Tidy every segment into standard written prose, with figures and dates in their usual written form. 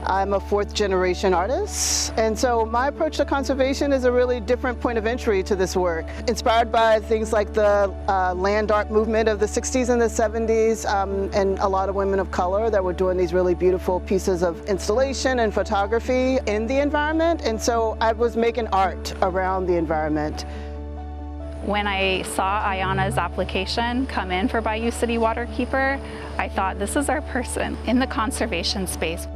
I'm a fourth-generation artist, and so my approach to conservation is a really different point of entry to this work. Inspired by things like the land art movement of the 60s and the 70s, and a lot of women of color that were doing these really beautiful pieces of installation and photography in the environment, and so I was making art around the environment. When I saw Ayanna's application come in for Bayou City Waterkeeper, I thought, this is our person in the conservation space.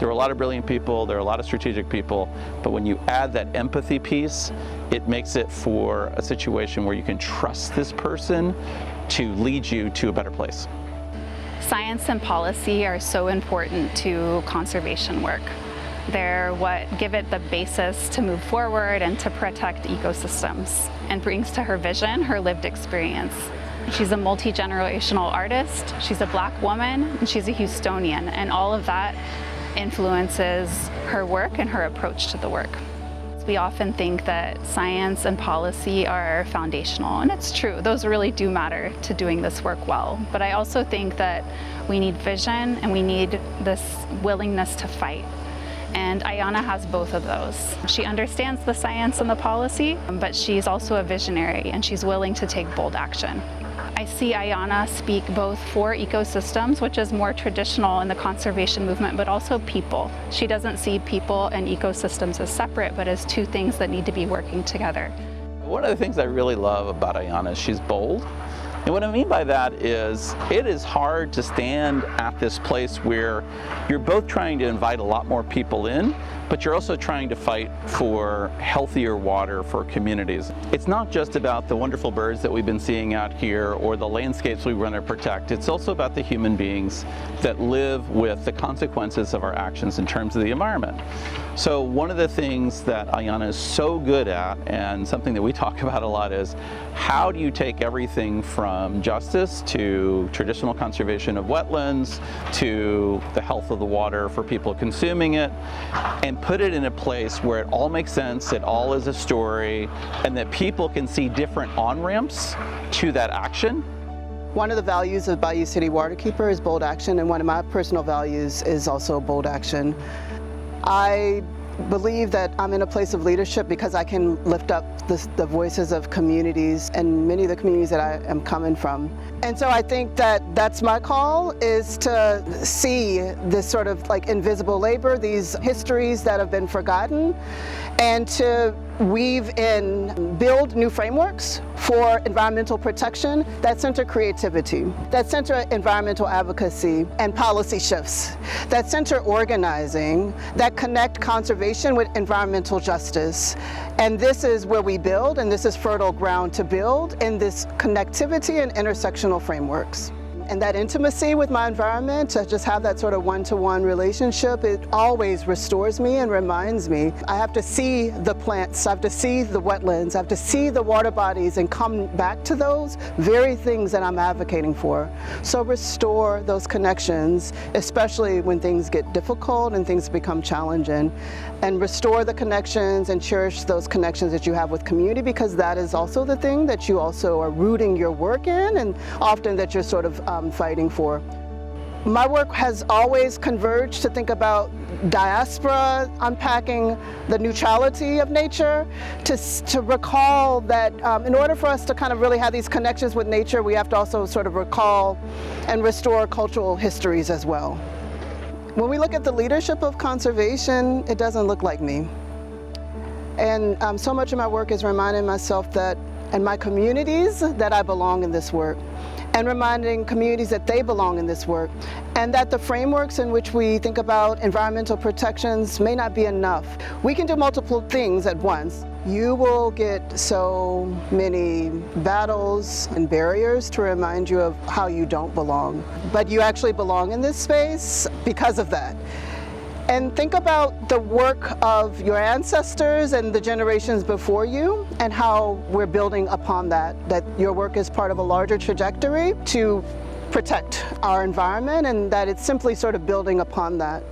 There are a lot of brilliant people, there are a lot of strategic people, but when you add that empathy piece, it makes it for a situation where you can trust this person to lead you to a better place. Science and policy are so important to conservation work. They're what give it the basis to move forward and to protect ecosystems, and brings to her vision her lived experience. She's a multi-generational artist, she's a Black woman, and she's a Houstonian, and all of that influences her work and her approach to the work. We often think that science and policy are foundational, and it's true, those really do matter to doing this work well. But I also think that we need vision and we need this willingness to fight. And Ayanna has both of those. She understands the science and the policy, but she's also a visionary and she's willing to take bold action. I see Ayanna speak both for ecosystems, which is more traditional in the conservation movement, but also people. She doesn't see people and ecosystems as separate, but as two things that need to be working together. One of the things I really love about Ayanna is she's bold. And what I mean by that is, it is hard to stand at this place where you're both trying to invite a lot more people in, but you're also trying to fight for healthier water for communities. It's not just about the wonderful birds that we've been seeing out here or the landscapes we want to protect. It's also about the human beings that live with the consequences of our actions in terms of the environment. So one of the things that Ayanna is so good at, and something that we talk about a lot, is how do you take everything from justice to traditional conservation of wetlands to the health of the water for people consuming it, and put it in a place where it all makes sense, it all is a story, and that people can see different on-ramps to that action. One of the values of Bayou City Waterkeeper is bold action, and one of my personal values is also bold action. I believe that I'm in a place of leadership because I can lift up the voices of communities, and many of the communities that I am coming from. And so I think that that's my call, is to see this sort of like invisible labor, these histories that have been forgotten, and to weave in, build new frameworks for environmental protection that center creativity, that center environmental advocacy and policy shifts, that center organizing, that connect conservation with environmental justice. And this is where we build, and this is fertile ground to build in this connectivity and intersectional frameworks. And that intimacy with my environment, to just have that sort of one-to-one relationship, it always restores me and reminds me. I have to see the plants, I have to see the wetlands, I have to see the water bodies and come back to those very things that I'm advocating for. So restore those connections, especially when things get difficult and things become challenging. And restore the connections and cherish those connections that you have with community, because that is also the thing that you also are rooting your work in, and often that you're sort of fighting for. My work has always converged to think about diaspora, unpacking the neutrality of nature, to recall that in order for us to kind of really have these connections with nature, we have to also sort of recall and restore cultural histories as well. When we look at the leadership of conservation, it doesn't look like me. And so much of my work is reminding myself that, and my communities, that I belong in this work, and reminding communities that they belong in this work, and that the frameworks in which we think about environmental protections may not be enough. We can do multiple things at once. You will get so many battles and barriers to remind you of how you don't belong, but you actually belong in this space because of that. And think about the work of your ancestors and the generations before you, and how we're building upon that your work is part of a larger trajectory to protect our environment, and that it's simply sort of building upon that.